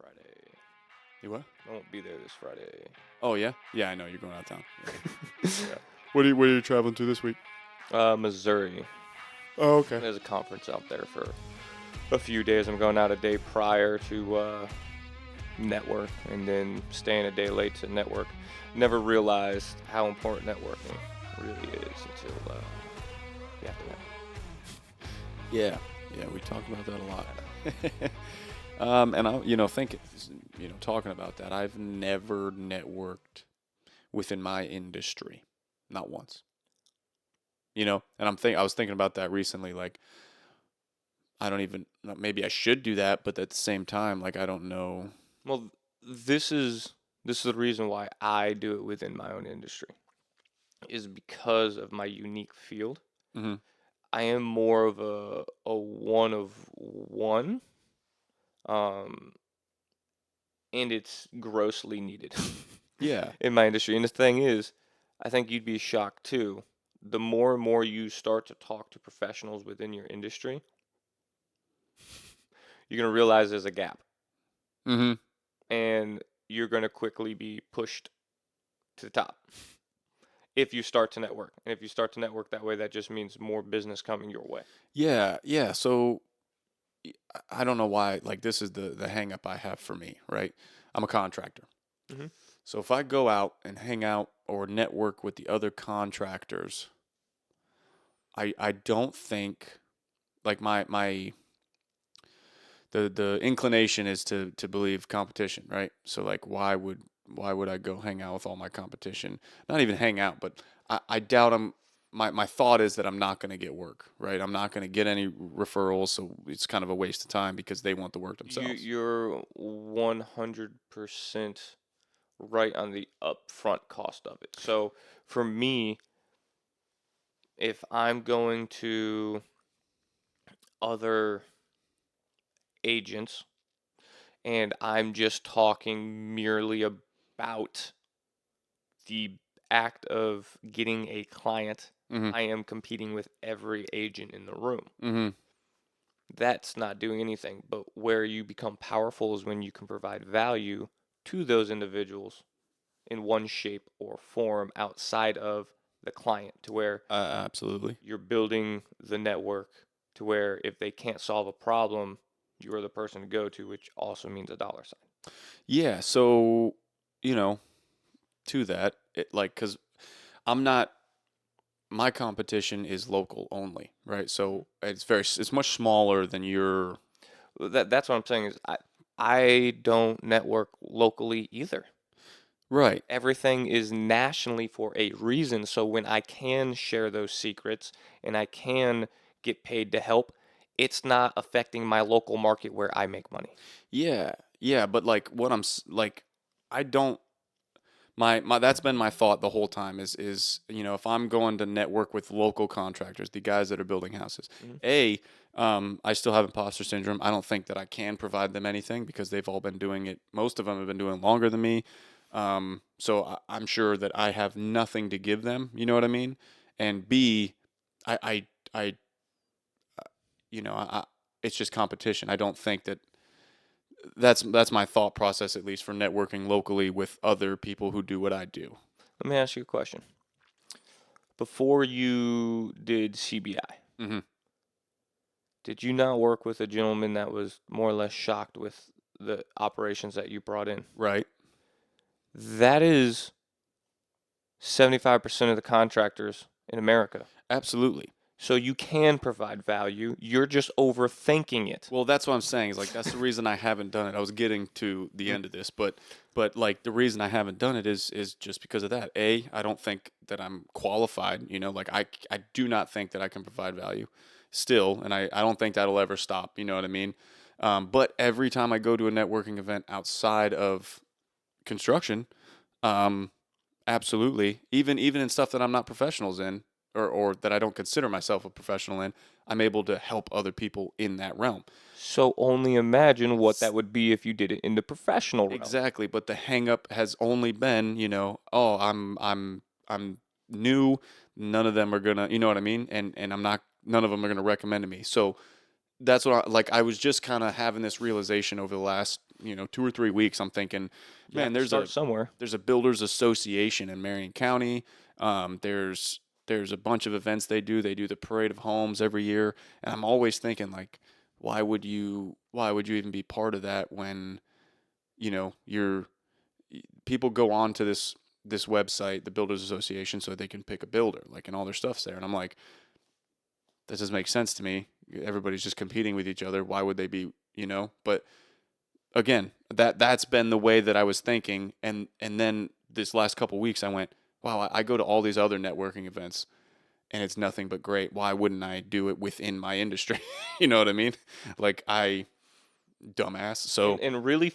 Friday. You what? I won't be there this Friday. Oh yeah, yeah. I know you're going out of town. Yeah. Where are you traveling to this week? Missouri. Oh okay. There's a conference out there for a few days. I'm going out a day prior to network and then staying a day late to network. Never realized how important networking really is until you have to network. Yeah, yeah. We talk about that a lot. And I, talking about that, I've never networked within my industry, not once. And I was thinking about that recently. Like, I don't even maybe I should do that, but at the same time, like I don't know. Well, this is the reason why I do it within my own industry, is because of my unique field. Hmm. I am more of a one of one, um, and it's grossly needed Yeah, in my industry. And the thing is, I think you'd be shocked too. The more and more you start to talk to professionals within your industry, you're gonna realize there's a gap, hmm, and you're gonna quickly be pushed to the top if you start to network. And if you start to network that way, that just means more business coming your way. yeah, yeah. So I don't know why. Like this is the hang up I have for me, right? I'm a contractor. Hmm. So if I go out and hang out or network with the other contractors, I don't think like my the inclination is to believe competition, right? So like why would I go hang out with all my competition? Not even hang out, but I doubt my thought is that I'm not going to get work, right? I'm not going to get any referrals, so it's kind of a waste of time because they want the work themselves. You're 100% right on the upfront cost of it. So for me, if I'm going to other agents and I'm just talking merely about the act of getting a client, Mhm. I am competing with every agent in the room. Mhm. That's not doing anything. But where you become powerful is when you can provide value to those individuals in one shape or form outside of the client, to where Absolutely. you're building the network to where if they can't solve a problem, you're the person to go to, which also means a dollar sign. Yeah. So you know, to that, because I'm not. My competition is local only, right? So it's much smaller than your. That's what I'm saying is I don't network locally either. Right. Everything is nationally for a reason. So when I can share those secrets and I can get paid to help, it's not affecting my local market where I make money. Yeah. Yeah. But like what like, I don't. My that's been my thought the whole time is if I'm going to network with local contractors, the guys that are building houses, Mhm. I still have imposter syndrome. I don't think that I can provide them anything because they've all been doing it. Most of them have been doing it longer than me. So I'm sure that I have nothing to give them. You know what I mean? And B, I I it's just competition. I don't think that that's my thought process, at least for networking locally with other people who do what I do. Let me ask you a question. Before you did CBI, Hmm. did you not work with a gentleman that was more or less shocked with the operations that you brought in? Right. That is 75% of the contractors in America. Absolutely. So you can provide value. You're just overthinking it. Well, that's what I'm saying. Is like that's the reason I haven't done it. I was getting to the Mm. end of this, but like the reason I haven't done it is just because of that. I don't think that I'm qualified. Like I do not think that I can provide value still, and I don't think that'll ever stop. You know what I mean? But every time I go to a networking event outside of construction, um, absolutely. Even in stuff that I'm not professionals in, or that I don't consider myself a professional in, I'm able to help other people in that realm. So only imagine what that would be if you did it in the professional realm. Exactly. But the hang up has only been, oh, I'm new. None of them are gonna, you know what I mean? And I'm not. None of them are gonna recommend to me. So that's what I was just kind of having this realization over the last 2 or 3 weeks, I'm thinking, You have man, to start somewhere. there's a builders association in Marion County. There's a bunch of events they do. They do the Parade of Homes every year, and I'm always thinking like, why would you even be part of that when, you're people go on to this website, the Builders Association, so they can pick a builder, like, and all their stuff's there, and I'm like, that doesn't make sense to me. Everybody's just competing with each other. Why would they be, But again, that's been the way that I was thinking, and then this last couple weeks I went, wow, I go to all these other networking events and it's nothing but great. Why wouldn't I do it within my industry? You know what I mean? Like, dumbass. So And really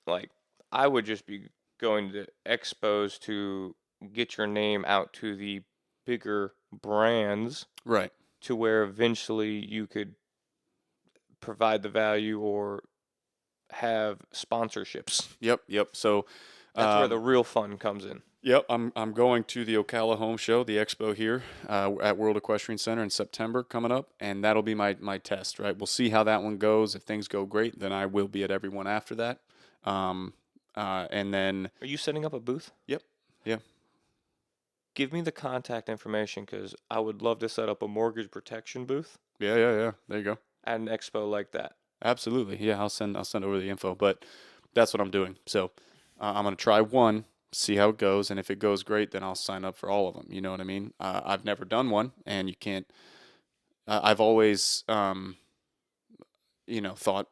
like, I would just be going to expos to get your name out to the bigger brands, right. to where eventually you could provide the value or have sponsorships. Yep. So That's where the real fun comes in. Yep, I'm going to the Ocala Home Show, the expo here at World Equestrian Center in September coming up, and that'll be my test, right? We'll see how that one goes. If things go great, then I will be at every one after that. And then... Are you setting up a booth? Yep, yeah. Give me the contact information, because I would love to set up a mortgage protection booth Yeah. There you go. at an expo like that. Absolutely, yeah. I'll send over the info, but that's what I'm doing. So I'm gonna try one, see how it goes, and if it goes great, then I'll sign up for all of them. You know what I mean? I've never done one, and you can't. I've always, thought,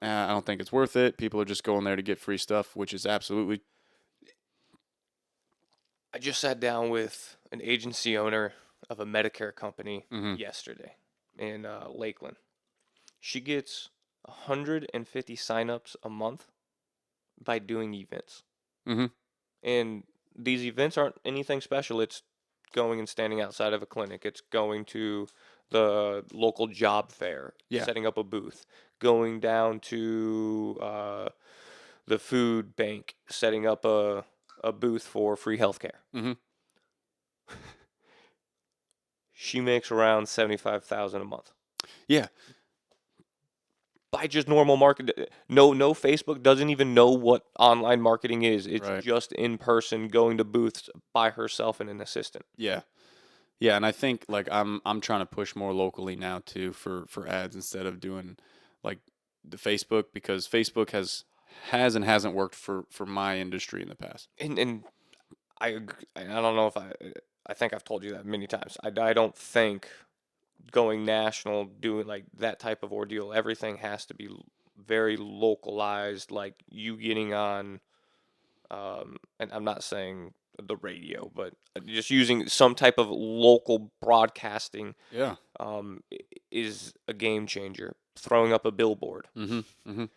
I don't think it's worth it. People are just going there to get free stuff, which is absolutely. I just sat down with an agency owner of a Medicare company Mhm. yesterday in Lakeland. She gets 150 signups a month by doing events. Mhm. And these events aren't anything special. It's going and standing outside of a clinic. It's going to the local job fair, Yeah. setting up a booth, going down to the food bank, setting up a booth for free healthcare. Mhm. She makes around 75,000 a month Yeah. by just normal market. No Facebook, doesn't even know what online marketing is. It's Right. just in person, going to booths by herself and an assistant. Yeah. Yeah, and I think like I'm trying to push more locally now too for ads instead of doing like the Facebook, because Facebook has and hasn't worked for my industry in the past. And I don't know if I think I've told you that many times. I don't think going national, doing like that type of ordeal, everything has to be very localized. Like you getting on, and I'm not saying the radio, but just using some type of local broadcasting Yeah. is a game changer. Throwing up a billboard. Mhm. Mhm.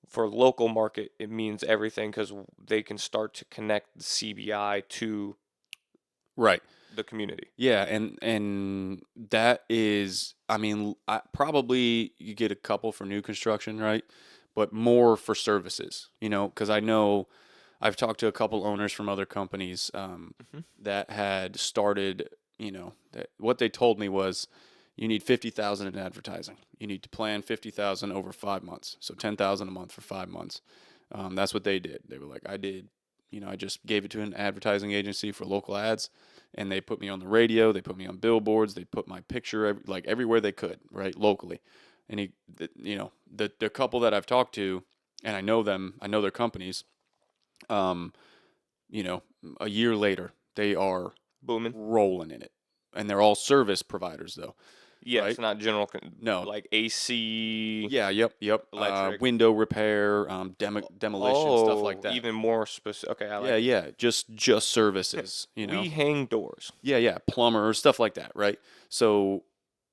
For local market, it means everything, because they can start to connect the CBI to Right. the community. Yeah, and that is, I mean, probably you get a couple for new construction, right? But more for services, because I know I've talked to a couple owners from other companies Mhm. that had started, that what they told me was you need 50,000 in advertising. You need to plan 50,000 over 5 months, so 10,000 a month for 5 months. That's what they did. They were like, I did, I just gave it to an advertising agency for local ads, and they put me on the radio, they put me on billboards, they put my picture everywhere they could, right, locally. And the couple that I've talked to, and I know them, I know their companies. Um, a year later, they are Booming. rolling in it, and they're all service providers though, Yes, right? not general, No. like AC. Yeah, yep. Electric. Window repair, demolition, stuff like that. Even more specific. Okay, I like Yeah, it. yeah, just services, We hang doors. Yeah, plumber, stuff like that, right? So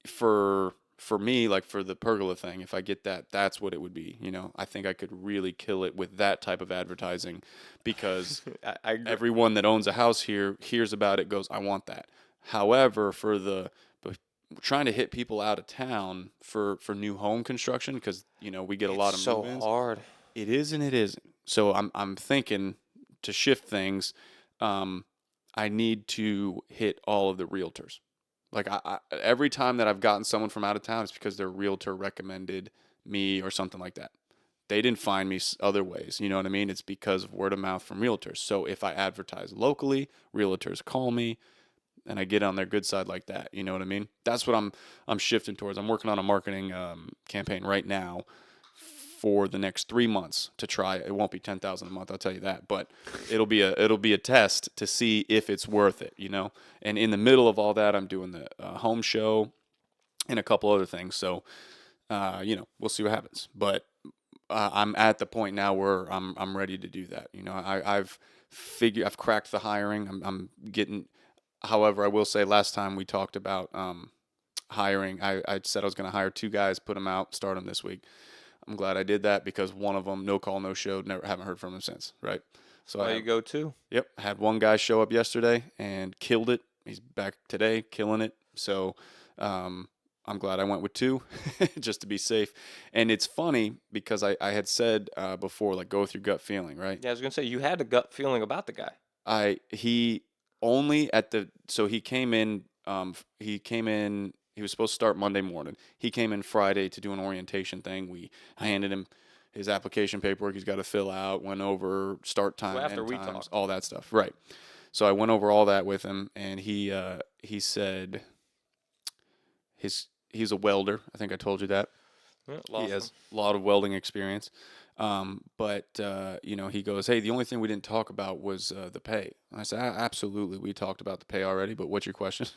for me, like for the pergola thing, if I get that, that's what it would be. I think I could really kill it with that type of advertising, because I agree. everyone that owns a house here hears about it, goes, I want that. However, but trying to hit people out of town for new home construction, because we get a lot of so move-ins. hard. It is and it isn't. So I'm thinking to shift things. I need to hit all of the realtors. Like every time that I've gotten someone from out of town, it's because their realtor recommended me or something like that. They didn't find me other ways. You know what I mean? It's because of word of mouth from realtors. So if I advertise locally, realtors call me, and I get on their good side like that. You know what I mean? That's what I'm shifting towards. I'm working on a marketing campaign right now for the next 3 months to try. It won't be 10,000 a month, I'll tell you that, but it'll be a test to see if it's worth it. You know. And in the middle of all that, I'm doing the home show and a couple other things. So we'll see what happens. But I'm at the point now where I'm ready to do that. You know, I've cracked the hiring. I'm getting. However, I will say last time we talked about hiring, I said I was going to hire 2 guys, put them out, start them this week. I'm glad I did that because one of them, no call, no show, haven't heard from him since. Right. So there you go too. Yep. Had one guy show up yesterday and killed it. He's back today, killing it. So I'm glad I went with 2 just to be safe. And it's funny because I had said before, like, go with your gut feeling, right? Yeah, I was gonna say you had a gut feeling about the guy. He only at the so he came in. He was supposed to start Monday morning. He came in Friday to do an orientation thing. I handed him his application paperwork he's got to fill out. Went over start time, after end we times, talked. all that stuff. Right. So I went over all that with him, and he said he's a welder. I think I told you that. Yeah, he has a lot of welding experience. But he goes, hey, the only thing we didn't talk about was the pay. And I said, absolutely, we talked about the pay already, but what's your question?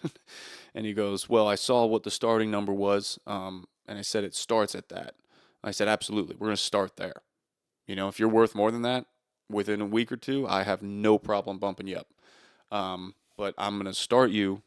And he goes, well, I saw what the starting number was, and I said it starts at that. I said, absolutely, we're going to start there. You know, if you're worth more than that, within a week or 2, I have no problem bumping you up. But I'm going to start you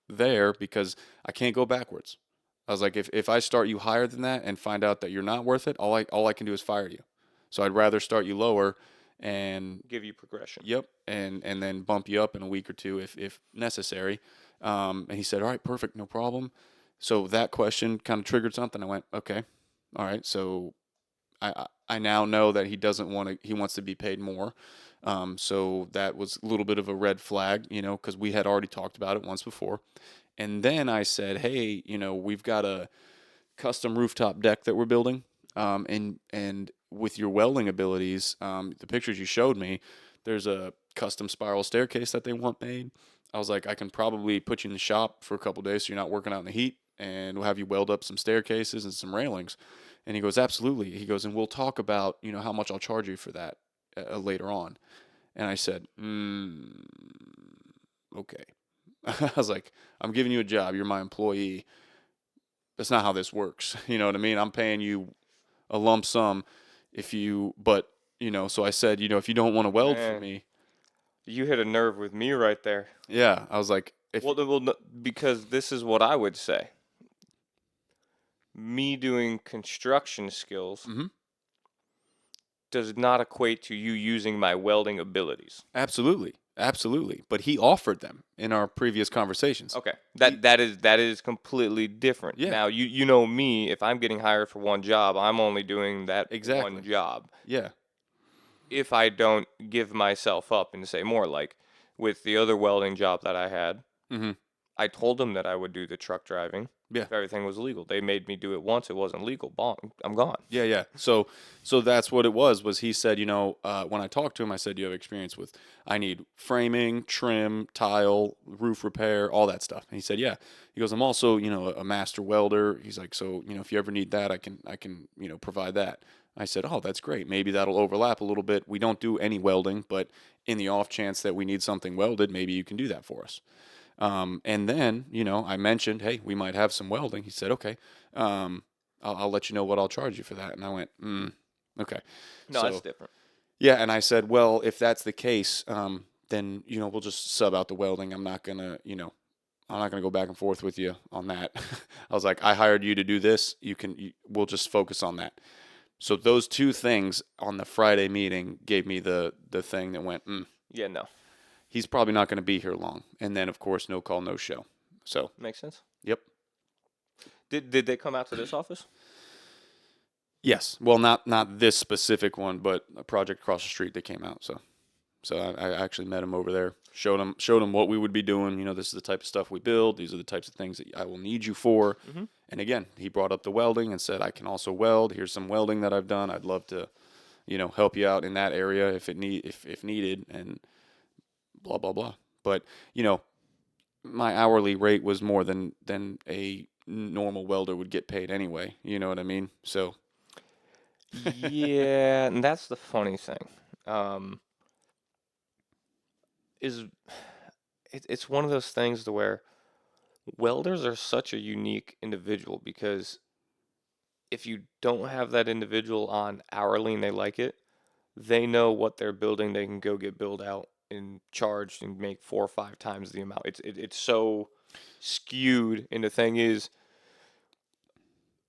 there because I can't go backwards. I was like, if I start you higher than that and find out that you're not worth it, all I can do is fire you. So I'd rather start you lower and give you progression. Yep, and then bump you up in a week or 2 if necessary. And he said, all right, perfect, no problem. So that question kind of triggered something. I went, okay, all right. So I now know that he doesn't want to. He wants to be paid more. So that was a little bit of a red flag, because we had already talked about it once before. And then I said, hey, we've got a custom rooftop deck that we're building. And with your welding abilities, the pictures you showed me, there's a custom spiral staircase that they want made. I was like, I can probably put you in the shop for a couple of days so you're not working out in the heat, and we'll have you weld up some staircases and some railings. And he goes, absolutely. He goes, and we'll talk about, how much I'll charge you for that later on. And I said, okay. I was like, I'm giving you a job. You're my employee. That's not how this works. You know what I mean? I'm paying you a lump sum so I said, if you don't want to weld for me. You hit a nerve with me right there. Yeah. I was like, because this is what I would say. Me doing construction skills does not equate to you using my welding abilities. Absolutely. Absolutely. But he offered them in our previous conversations. Okay. That is completely different. Yeah. Now, you know me, if I'm getting hired for one job, I'm only doing that one job. Yeah. If I don't give myself up and say more, like with the other welding job that I had, I told them that I would do the truck driving. Yeah. If everything was legal. They made me do it once. It wasn't legal. Bong. I'm gone. Yeah. So that's what it was he said, when I talked to him, I said, you have experience with, I need framing, trim, tile, roof repair, all that stuff. And he said, yeah. He goes, I'm also, a master welder. He's like, so, if you ever need that, I can, provide that. I said, oh, that's great. Maybe that'll overlap a little bit. We don't do any welding, but in the off chance that we need something welded, maybe you can do that for us. And then, I mentioned, hey, we might have some welding. He said, okay, I'll let you know what I'll charge you for that. And I went, okay. No, that's different. Yeah. And I said, well, if that's the case, then, we'll just sub out the welding. I'm not going to, go back and forth with you on that. I was like, I hired you to do this. We'll just focus on that. So those 2 things on the Friday meeting gave me the thing that went, yeah, no. He's probably not going to be here long. And then, of course, no call, no show. So makes sense. Yep. Did they come out to this office? Yes. Well, not this specific one, but a project across the street they came out. So So I actually met him over there, showed him what we would be doing. This is the type of stuff we build. These are the types of things that I will need you for. Mm-hmm. And again, he brought up the welding and said, I can also weld. Here's some welding that I've done. I'd love to, help you out in that area if needed, and blah blah blah. But my hourly rate was more than a normal welder would get paid anyway. You know what I mean? So Yeah, and that's the funny thing. Is it's one of those things to where welders are such a unique individual, because if you don't have that individual on hourly and they like it, they know what they're building. They can go get billed out and charged and make 4 or 5 times the amount. It's so skewed. And the thing is,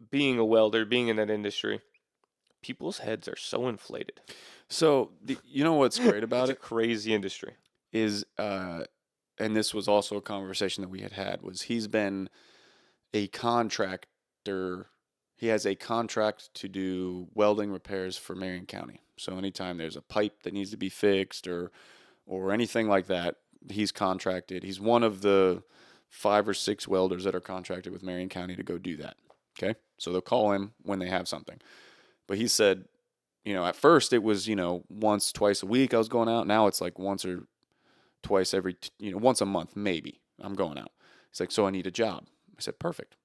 being a welder, being in that industry, people's heads are so inflated. So what's great about It's a it crazy industry. is, and this was also a conversation that we had, was he's been a contractor. He has a contract to do welding repairs for Marion County. So anytime there's a pipe that needs to be fixed or anything like that, he's contracted. He's one of the 5 or 6 welders that are contracted with Marion County to go do that. Okay? So they'll call him when they have something. But he said, at first it was, once, twice a week I was going out. Now it's like once or twice once a month, maybe I'm going out. He's like, so I need a job. I said, perfect.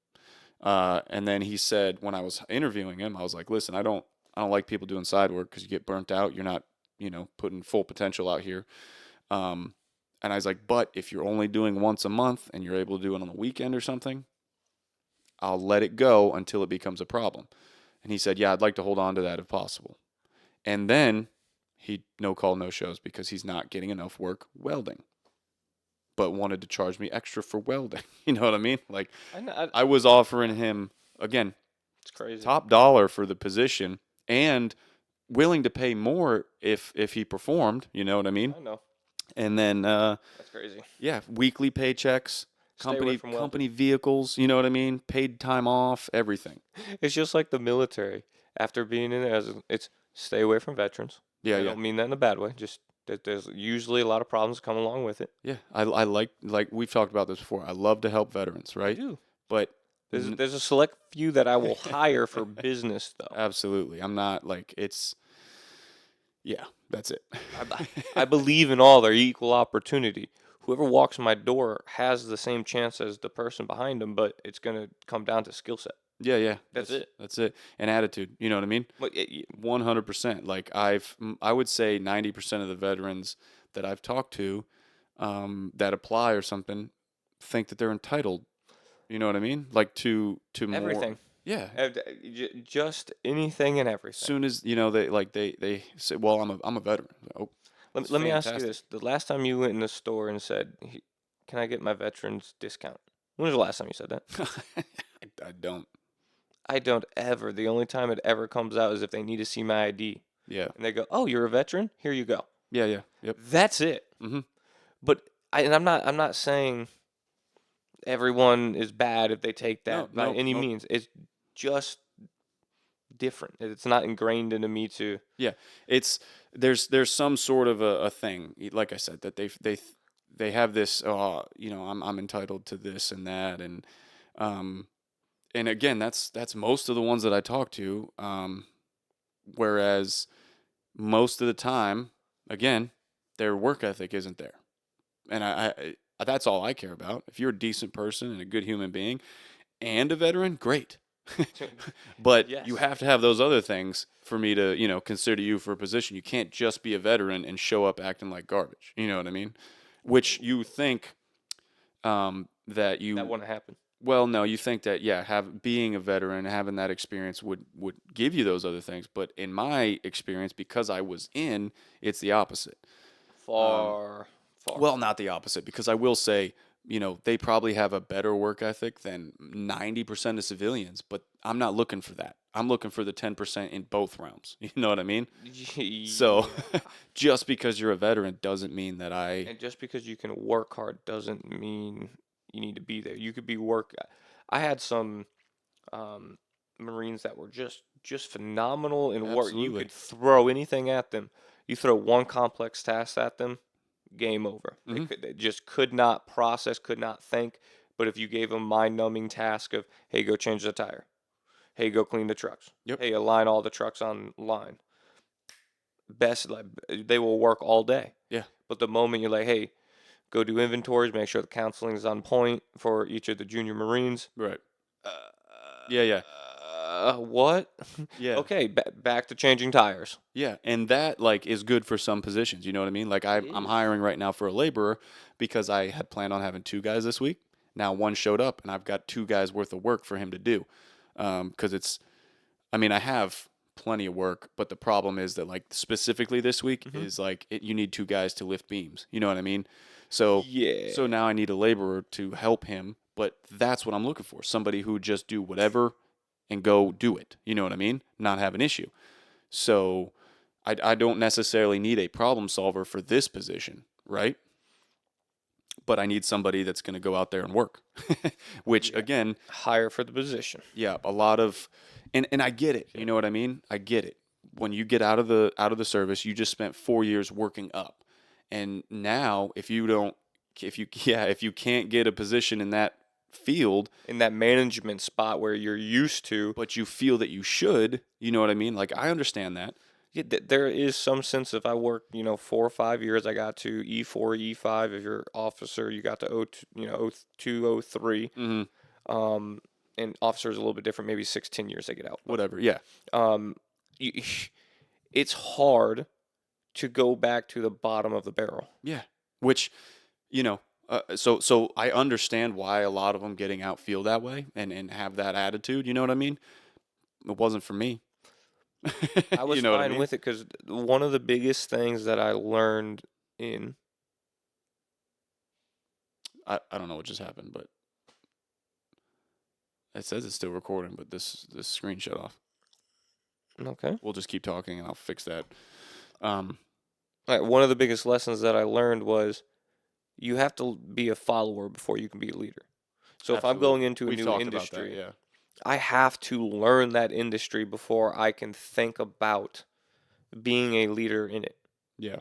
And then he said, when I was interviewing him, I was like, listen, I don't like people doing side work because you get burnt out. You're not, putting full potential out here. And I was like, but if you're only doing once a month and you're able to do it on the weekend or something, I'll let it go until it becomes a problem. And he said, yeah, I'd like to hold on to that if possible. And then he no call, no shows because he's not getting enough work welding, but wanted to charge me extra for welding. You know what I mean? Like, I was offering him, again, It's crazy. top dollar for the position and willing to pay more if he performed. You know what I mean? I know. And then, That's crazy. yeah, weekly paychecks, Stay away from welding. company vehicles. You know what I mean? Paid time off, everything. It's just like the military. After being in there, it's stay away from veterans. Yeah, I yeah. don't mean that in a bad way. Just that there's usually a lot of problems come along with it. Yeah, I like we've talked about this before. I love to help veterans, I right? do. But There's a select few that I will hire for business, though. absolutely, I'm not like yeah, that's it. I believe in all their equal opportunity. Whoever walks my door has the same chance as the person behind them, but it's gonna come down to skill set. Yeah, yeah. That's it. That's it. And attitude. You know what I mean? But 100%. Like I would say 90% of the veterans that I've talked to, that apply or something, think that they're entitled. You know what I mean? Like to more. everything, Yeah. just anything and everything. Soon as they say, well, I'm a veteran. Oh, Let me ask you fantastic. this: the last time you went in the store and said, "Can I get my veterans discount?" When was the last time you said that? I don't. I don't ever. The only time it ever comes out is if they need to see my ID. Yeah. And they go, "Oh, you're a veteran? Here you go." Yeah. Yeah. Yep. That's it. Mhm. But I'm not saying everyone is bad if they take that by any means. It's just different. It's not ingrained into me to. Yeah, there's some sort of a thing, like I said, that they have this. I'm entitled to this and that, um, and again, that's most of the ones that I talk to. Whereas most of the time, again, their work ethic isn't there, and I that's all I care about. If you're a decent person and a good human being and a veteran, great. But Yes. you have to have those other things for me to, consider you for a position. You can't just be a veteran and show up acting like garbage. You know what I mean? Which you think that you That wouldn't happen. well, no, you think that being a veteran, having that experience would give you those other things. But in my experience, because I was it's the opposite. Far. Well, not the opposite, because I will say, they probably have a better work ethic than 90% of civilians, but I'm not looking for that. I'm looking for the 10% in both realms. You know what I mean? So just because you're a veteran doesn't mean that And just because you can work hard doesn't mean you need to be there. You could be I had some Marines that were just just phenomenal in work. You Absolutely. could throw anything at them. You throw one complex task at them, game over. Hmm. They just could not process, could not think. But if you gave them mind-numbing task of, hey, go change the tire. Hey, go clean the trucks. Yep. Hey, align all the trucks on line. Best, like, they will work all day. Yeah. But the moment you're like, hey, go do inventories, make sure the counseling is on point for each of the junior Marines. Right. Uh, Yeah. Yeah. what? Yeah. Okay, back to changing tires. Yeah, and that like is good for some positions. You know what I mean? Like It I'm is. hiring right now for a laborer because I had planned on having two guys this week. Now one showed up, and I've got two guys worth of work for him to do. Because it's, I mean, I have plenty of work, but the problem is that like specifically this week Hmm. is like you need two guys to lift beams. You know what I mean? So Yeah. so now I need a laborer to help him, but that's what I'm looking for. Somebody who just do whatever and go do it. You know what I mean? Not have an issue. So I don't necessarily need a problem solver for this position, right? But I need somebody that's going to go out there and work. Which Yeah. again, Hire for the position. yeah, a lot of and I get it. You Yeah. know what I mean? I get it. When you get out of the service, you just spent 4 years working up. And now if you don't if you yeah, if you can't get a position in that field, In that management spot where you're used to, but you feel that you should, you know what I mean? Like I understand that. yeah, there is some sense if I work, 4 or 5 years, I got to E4, E5. If you're officer, you got to O2, O2, O3. Mhm. Um, and officer is a little bit different. Maybe 6, 10 years they get out. But Whatever. Yeah. um, you, it's hard to go back to the bottom of the barrel. Yeah. Which, you know, so I understand why a lot of them getting out feel that way and have that attitude. You know what I mean? It wasn't for me. I was You know what I fine mean? with it because one of the biggest things that I learned in I don't know what just happened, but it says it's still recording, but this screen shut off. okay, We'll just keep talking and I'll fix that. Um, one of the biggest lessons that I learned was you have to be a follower before you can be a leader. So if I'm going absolutely. into a We've new talked about that. industry, Yeah. I have to learn that industry before I can think about being a leader in it. Yeah.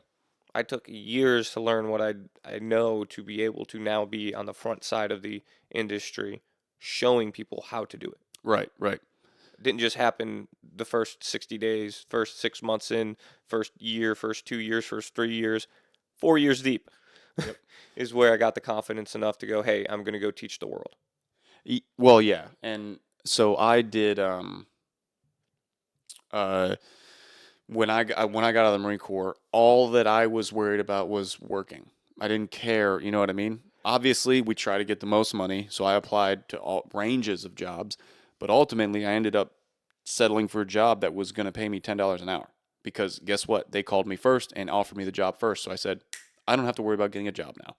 I took years to learn what I know to be able to now be on the front side of the industry, showing people how to do it. Right. Right. It didn't just happen the first 60 days, first 6 months in, first year, first 2 years, first 3 years, 4 years deep Yep. is where I got the confidence enough to go, hey, I'm going to go teach the world. Well, yeah, and so I did. Uh, when I got out of the Marine Corps, all that I was worried about was working. I didn't care. You know what I mean? Obviously, we try to get the most money, so I applied to all ranges of jobs, but ultimately, I ended up settling for a job that was going to pay me $10 an hour because guess what? They called me first and offered me the job first. So I said, I don't have to worry about getting a job now.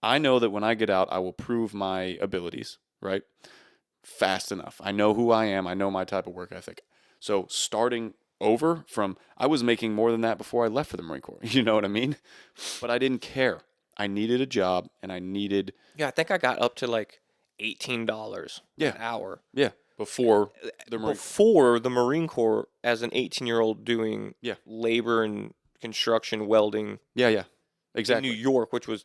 I know that when I get out, I will prove my abilities, right? Fast enough. I know who I am. I know my type of work ethic. So starting over from, I was making more than that before I left for the Marine Corps. You know what I mean? But I didn't care. I needed a job and I needed, Yeah, I think I got up to like $18 yeah, an hour yeah, before the Marine Corps. before the Marine Corps as an 18-year-old doing Yeah, labor and construction welding yeah, yeah, in New exactly. York, which was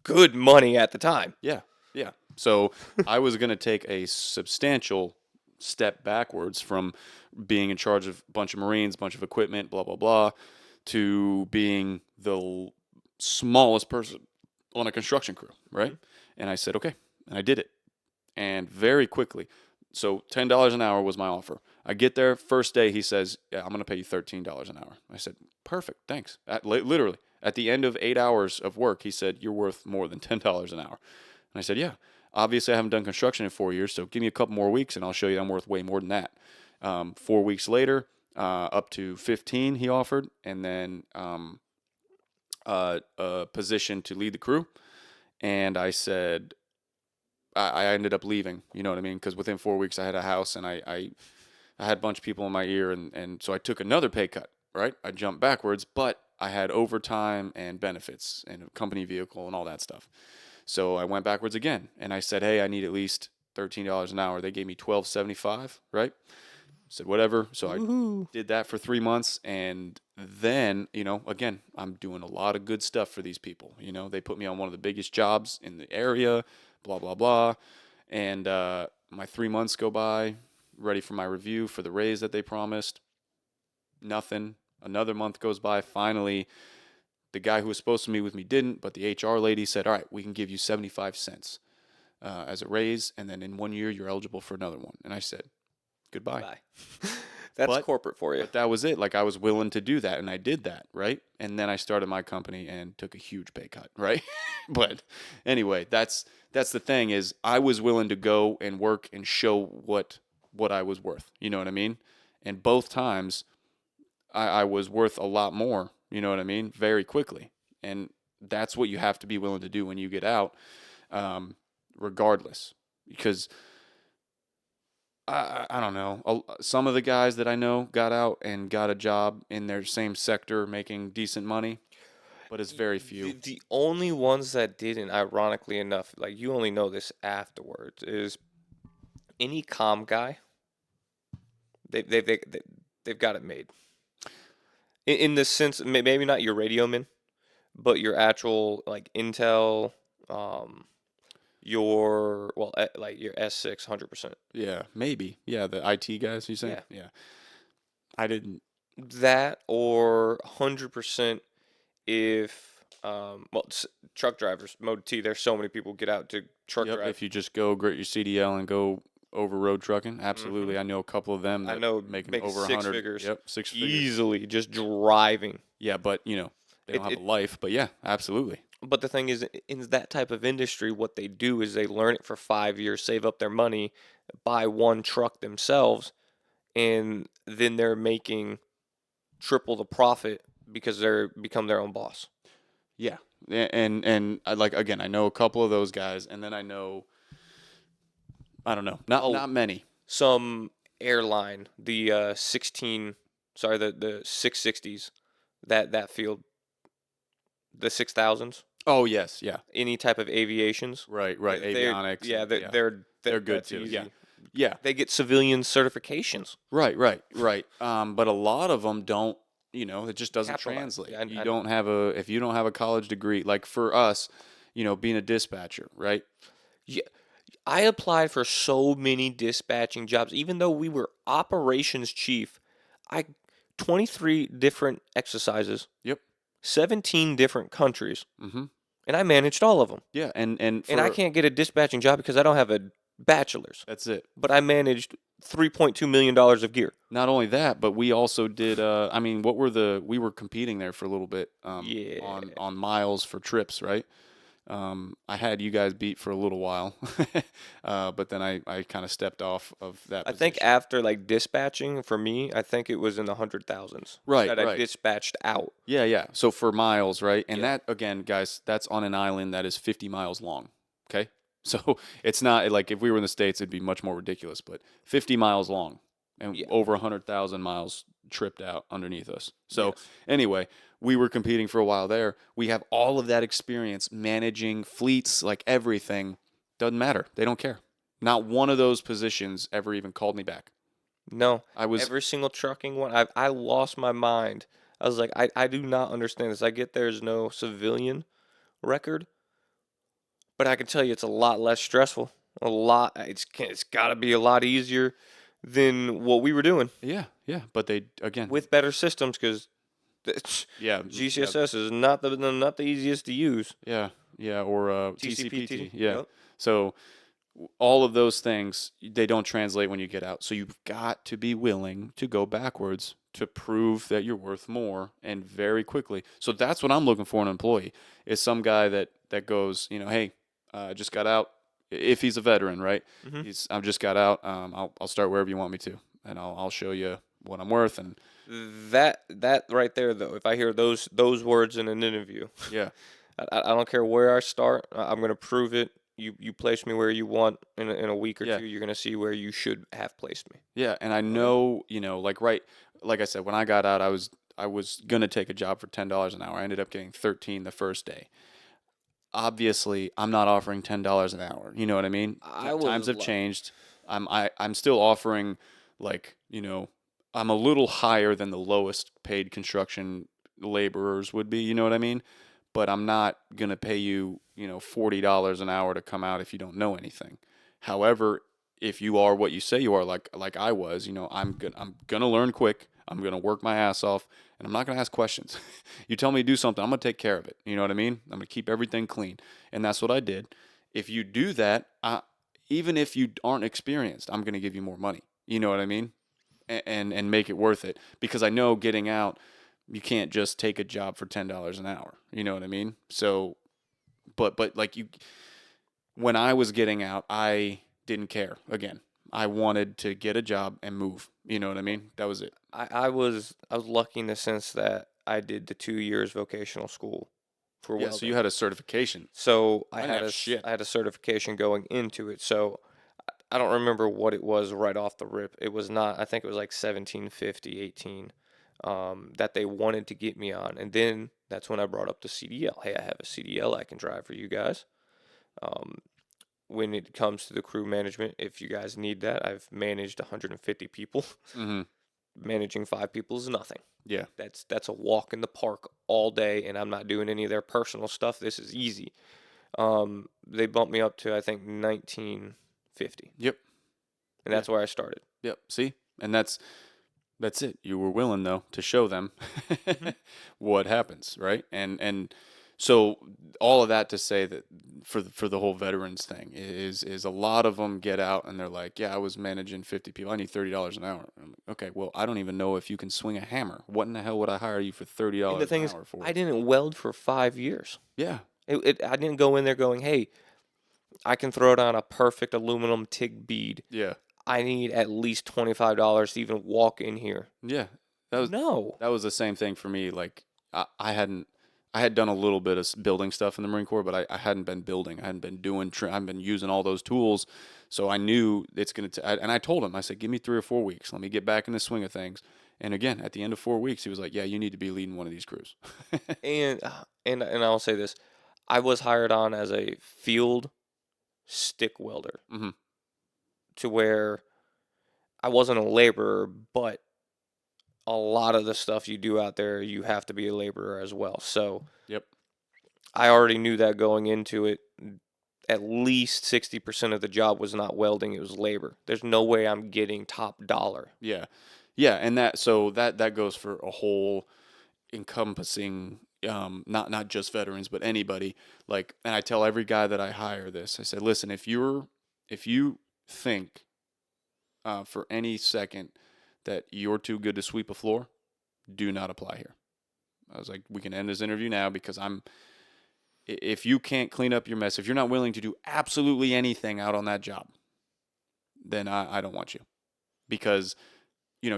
good money at the time. Yeah, yeah. So I was going to take a substantial step backwards from being in charge of a bunch of Marines, bunch of equipment, blah, blah, blah, to being the smallest person on a construction crew, right? And I said, okay. And I did it. And very quickly, so $10 an hour was my offer. I get there, first day, he says, yeah, I'm going to pay you $13 an hour. I said, perfect, thanks. Literally, at the end of 8 hours of work, he said, you're worth more than $10 an hour. And I said, yeah. Obviously, I haven't done construction in 4 years, so give me a couple more weeks and I'll show you I'm worth way more than that. 4 weeks later, up to 15 he offered, and then a position to lead the crew. And I said, I ended up leaving, you know what I mean? Because within 4 weeks, I had a house and I had a bunch of people in my ear. And so I took another pay cut, right? I jumped backwards, but I had overtime and benefits and a company vehicle and all that stuff. So I went backwards again, and I said, "Hey, I need at least $13 an hour." They gave me $12.75, right? said, whatever. So Woohoo. I did that for 3 months. And then, again, I'm doing a lot of good stuff for these people. They put me on one of the biggest jobs in the area, blah, blah, blah. And my 3 months go by, ready for my review for the raise that they promised. Nothing. Another month goes by. Finally, the guy who was supposed to meet with me didn't, but the HR lady said, all right, we can give you 75 cents as a raise, and then in 1 year, you're eligible for another one. And I said, goodbye. Bye. That's corporate for you. But that was it. Like, I was willing to do that, and I did that, right? And then I started my company and took a huge pay cut, right? But anyway, that's the thing is I was willing to go and work and show what I was worth. You know what I mean? And both times, I was worth a lot more. You know what I mean? Very quickly. And that's what you have to be willing to do when you get out, regardless. Because I don't know. Some of the guys that I know got out and got a job in their same sector making decent money, but it's very few. The only ones that didn't, ironically enough, like you only know this afterwards, is any comm guy. They've got it made. In the sense, maybe not your radio man, but your actual like Intel, like your S6, 100%. Yeah, maybe. Yeah, the IT guys, you say? Yeah. I didn't. That or 100% if, truck drivers, Mode T, there's so many people get out to truck drive. If you just go grit your CDL and go over road trucking, absolutely. I know a couple of them that I know making over 6 100 figures. Yep, 6 figures. Easily, just driving. Yeah, but, they don't have a life. But, yeah, absolutely. But the thing is, in that type of industry, what they do is they learn it for 5 years, save up their money, buy one truck themselves, and then they're making triple the profit because they're become their own boss. Yeah, and I again, I know a couple of those guys, and then I know, I don't know, not many. Some airline, the the 660s, that field, the 6000s. Oh yes, yeah. Any type of aviations. Right. Avionics. Yeah, they're good too. Easy. Yeah. They get civilian certifications. Right. But a lot of them don't. It just doesn't translate. Yeah, if you don't have a college degree, like for us, being a dispatcher, right? Yeah, I applied for so many dispatching jobs, even though we were operations chief. 23 different exercises. Yep. 17 different countries. Mm-hmm. And I managed all of them. Yeah, and I can't get a dispatching job because I don't have a bachelor's. That's it. But I managed $3.2 million of gear. Not only that, but we also did. We were competing there for a little bit. On miles for trips, right? I had you guys beat for a little while, but then I kind of stepped off of that. I think after like dispatching for me, I think it was in the 100,000s. Right, that I dispatched out. Yeah. So for miles, right? And that again, guys, that's on an island that is 50 miles long. Okay, so it's not like if we were in the States, it'd be much more ridiculous. But 50 miles long and over 100,000 miles tripped out underneath us. So anyway. We were competing for a while there. We have all of that experience managing fleets, like everything. Doesn't matter. They don't care. Not one of those positions ever even called me back. No. Every single trucking one. I lost my mind. I was like, I do not understand this. I get there's no civilian record, but I can tell you it's a lot less stressful. It's got to be a lot easier than what we were doing. Yeah. But they, again. With better systems because... GCSS is not the easiest to use. Yeah, or TCPT. Yeah. Yep. So all of those things, they don't translate when you get out. So you've got to be willing to go backwards to prove that you're worth more and very quickly. So that's what I'm looking for in an employee is some guy that goes, hey, I just got out. If he's a veteran, right? Mm-hmm. I've just got out. I'll start wherever you want me to, and I'll show you what I'm worth. And that right there, though, if I hear those words in an interview, I don't care where I start. I'm gonna prove it. You place me where you want in a week or two. You're gonna see where you should have placed me. Yeah, and I know like I said, when I got out, I was gonna take a job for $10 an hour. I ended up getting 13 the first day. Obviously, I'm not offering $10 an hour. You know what I mean? Times have changed. I'm still offering like, I'm a little higher than the lowest paid construction laborers would be, you know what I mean? But I'm not going to pay you, $40 an hour to come out if you don't know anything. However, if you are what you say you are, like I was, I'm going to learn quick. I'm going to work my ass off, and I'm not going to ask questions. You tell me to do something, I'm going to take care of it. You know what I mean? I'm going to keep everything clean. And that's what I did. If you do that, even if you aren't experienced, I'm going to give you more money. You know what I mean? And make it worth it, because I know getting out, you can't just take a job for $10 an hour. You know what I mean? So, but like when I was getting out, I didn't care. Again, I wanted to get a job and move. You know what I mean? That was it. I was lucky in the sense that I did the 2 years vocational school for Yeah. So welding. you had a certification. So I didn't have shit. I had a certification going into it. So I don't remember what it was right off the rip. It was not, I think it was like 1750, 18, that they wanted to get me on. And then that's when I brought up the CDL. Hey, I have a CDL I can drive for you guys. Um, when it comes to the crew management, if you guys need that, I've managed 150 people. Mm-hmm. Managing 5 people is nothing. Yeah. That's a walk in the park all day, and I'm not doing any of their personal stuff. This is easy. They bumped me up to, I think, 1950. Yep. And that's where I started. Yep. See, and that's it. You were willing though to show them what happens, right? And so all of that to say that for the whole veterans thing is a lot of them get out and they're like, yeah, I was managing 50 people. I need $30 an hour. I'm like, okay, well, I don't even know if you can swing a hammer. What in the hell would I hire you for $30 And the thing an is, hour for? I didn't weld for 5 years. Yeah. I didn't go in there going, hey, I can throw down a perfect aluminum TIG bead. Yeah. I need at least $25 to even walk in here. Yeah. No. That was the same thing for me. Like I had done a little bit of building stuff in the Marine Corps, but I hadn't been building. I hadn't been doing. I've been using all those tools, so I knew it's gonna. And I told him, I said, give me 3 or 4 weeks. Let me get back in the swing of things. And again, at the end of 4 weeks, he was like, yeah, you need to be leading one of these crews. And I'll say this. I was hired on as a field stick welder Mm-hmm. to where I wasn't a laborer, but a lot of the stuff you do out there, you have to be a laborer as well. So Yep. I already knew that going into it. At least 60% of the job was not welding, it was labor. There's no way I'm getting top dollar. Yeah. Yeah, and that goes for a whole encompassing not just veterans but anybody, like, and I tell every guy that I hire this. I said, listen, if you think for any second that you're too good to sweep a floor, do not apply here. I was like, we can end this interview now, because if you can't clean up your mess, if you're not willing to do absolutely anything out on that job, then I don't want you. Because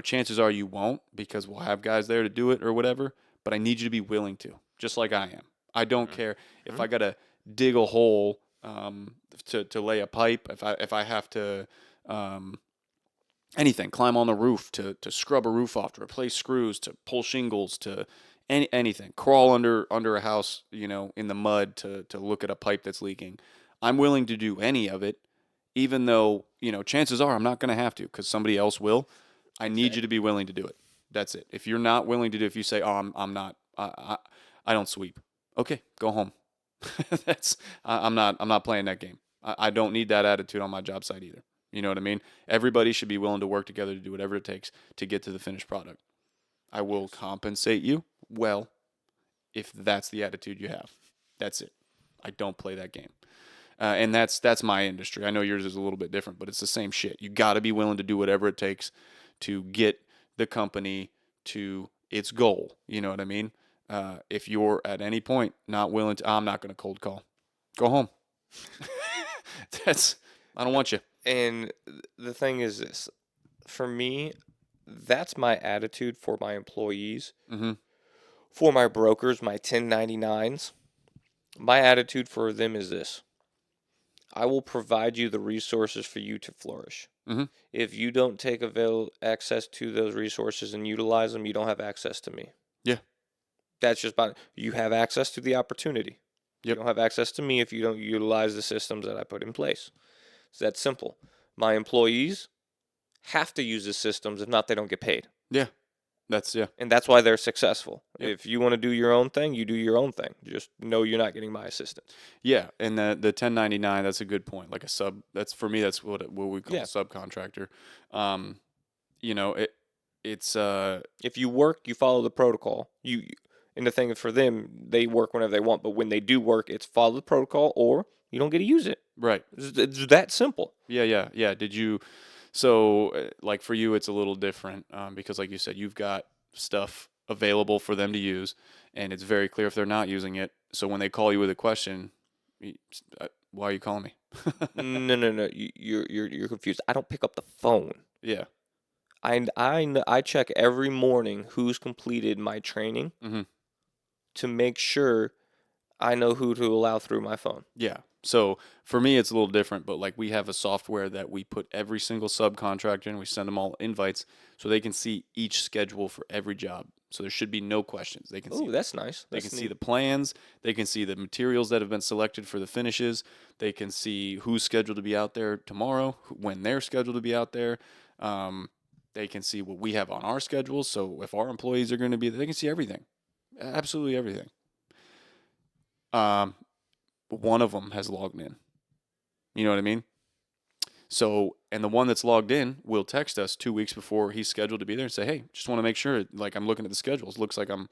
chances are you won't, because we'll have guys there to do it or whatever, but I need you to be willing to, just like I am. I don't care if I got to dig a hole to lay a pipe, if I have to anything, climb on the roof to scrub a roof off, to replace screws, to pull shingles, to anything, crawl under a house, in the mud to look at a pipe that's leaking. I'm willing to do any of it, even though, chances are I'm not going to have to, because somebody else will. I need you to be willing to do it. That's it. If you're not willing to do it, if you say, oh, I'm not, I don't sweep. Okay, go home. I'm not playing that game. I don't need that attitude on my job site either. You know what I mean? Everybody should be willing to work together to do whatever it takes to get to the finished product. I will compensate you well if that's the attitude you have. That's it. I don't play that game. And that's my industry. I know yours is a little bit different, but it's the same shit. You got to be willing to do whatever it takes to get the company to its goal. You know what I mean? If you're at any point not willing to, I'm not going to cold call. Go home. I don't want you. And the thing is this, for me, that's my attitude for my employees, for my brokers, my 1099s. My attitude for them is this: I will provide you the resources for you to flourish. If you don't take access to those resources and utilize them, you don't have access to me. Yeah. That's just about it. You have access to the opportunity. Yep. You don't have access to me if you don't utilize the systems that I put in place. It's that simple. My employees have to use the systems. If not, they don't get paid. Yeah. And that's why they're successful. Yep. If you want to do your own thing, you do your own thing. Just know you're not getting my assistance. Yeah, and the 1099, that's a good point. Like a sub, that's for me. That's what we call a subcontractor. It's if you work, you follow the protocol. And the thing is, for them, they work whenever they want. But when they do work, it's follow the protocol, or you don't get to use it. Right. It's that simple. Yeah. Did you? So, like for you, it's a little different because, like you said, you've got stuff available for them to use, and it's very clear if they're not using it. So when they call you with a question, why are you calling me? No. You're confused. I don't pick up the phone. Yeah. I check every morning who's completed my training to make sure I know who to allow through my phone. Yeah. So for me, it's a little different, but like we have a software that we put every single subcontractor in. We send them all invites so they can see each schedule for every job. So there should be no questions. They can see. Oh, that's nice. They can see the plans. They can see the materials that have been selected for the finishes. They can see who's scheduled to be out there tomorrow, when they're scheduled to be out there. They can see what we have on our schedules. So if our employees are going to be there, they can see everything. Absolutely everything. One of them has logged in. You know what I mean? So, and the one that's logged in will text us 2 weeks before he's scheduled to be there and say, hey, just want to make sure, like, I'm looking at the schedules. Looks like I'm,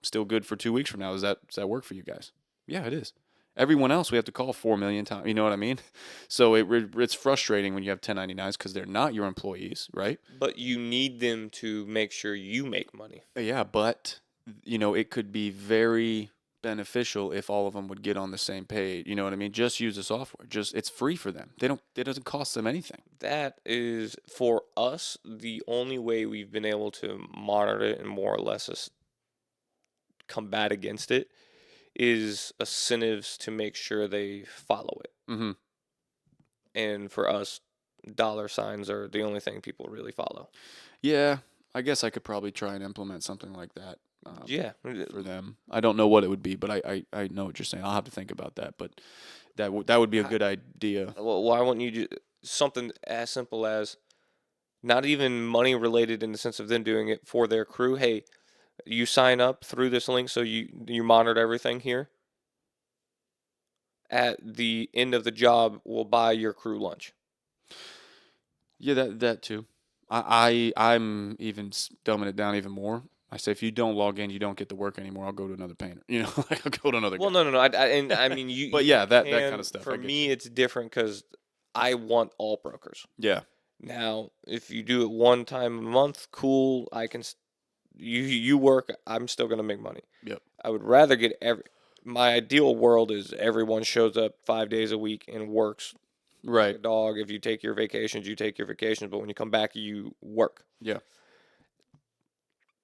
still good for 2 weeks from now. Does that work for you guys? Yeah, it is. Everyone else we have to call 4 million times. You know what I mean? So it's frustrating when you have 1099s because they're not your employees, right? But you need them to make sure you make money. Yeah, but, it could be very beneficial if all of them would get on the same page. You know what I mean? Just use the software. It's free for them. It doesn't cost them anything. That is, for us, the only way we've been able to monitor it and more or less combat against it is incentives to make sure they follow it. Mm-hmm. And for us, dollar signs are the only thing people really follow. Yeah, I guess I could probably try and implement something like that. For them. I don't know what it would be, but I know what you're saying. I'll have to think about that, but that would be a good idea. Well, why wouldn't you do something as simple as not even money related in the sense of them doing it for their crew? Hey, you sign up through this link so you monitor everything here. At the end of the job, we'll buy your crew lunch. Yeah, that too. I'm even dumbing it down even more. I say, if you don't log in, you don't get to work anymore. I'll go to another painter. Like I'll go to another guy. Well, no. I mean, you. But yeah, that kind of stuff. For me, it's different because I want all brokers. Yeah. Now, if you do it one time a month, cool. I can. You work. I'm still gonna make money. Yep. I would rather get my ideal world is everyone shows up 5 days a week and works. Right. Like a dog. If you take your vacations, you take your vacations. But when you come back, you work. Yeah.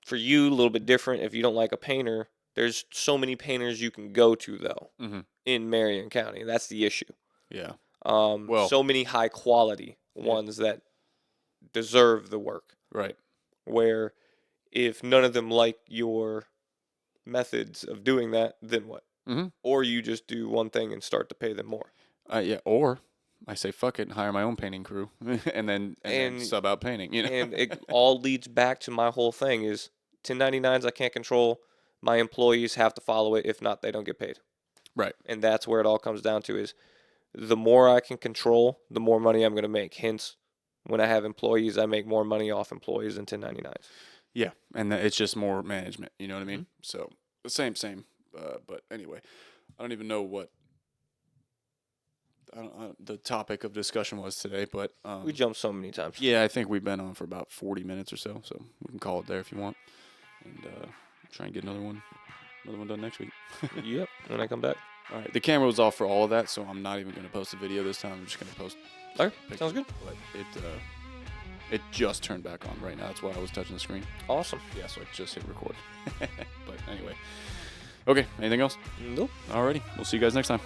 For you, a little bit different. If you don't like a painter, there's so many painters you can go to, though, in Marion County. That's the issue. Yeah. So many high-quality ones that deserve the work. Right. Where if none of them like your methods of doing that, then what? Mm-hmm. Or you just do one thing and start to pay them more. Yeah, or I say, fuck it, and hire my own painting crew, and then sub out painting. And it all leads back to my whole thing is 1099s I can't control. My employees have to follow it. If not, they don't get paid. Right. And that's where it all comes down to is the more I can control, the more money I'm going to make. Hence, when I have employees, I make more money off employees than 1099s. Yeah, and it's just more management. You know what I mean? Mm-hmm. So, same. But anyway, I don't even know what the topic of discussion was today, but we jumped so many times. Yeah, I think we've been on for about 40 minutes or so we can call it there if you want, and try and get another one done next week. Yep, when I come back. All right, the camera was off for all of that, so I'm not even going to post a video this time. I'm just going to post. All right, sounds good. But it just turned back on right now. That's why I was touching the screen. Awesome. Yeah, so I just hit record. But anyway, okay. Anything else? Nope. Alrighty, we'll see you guys next time.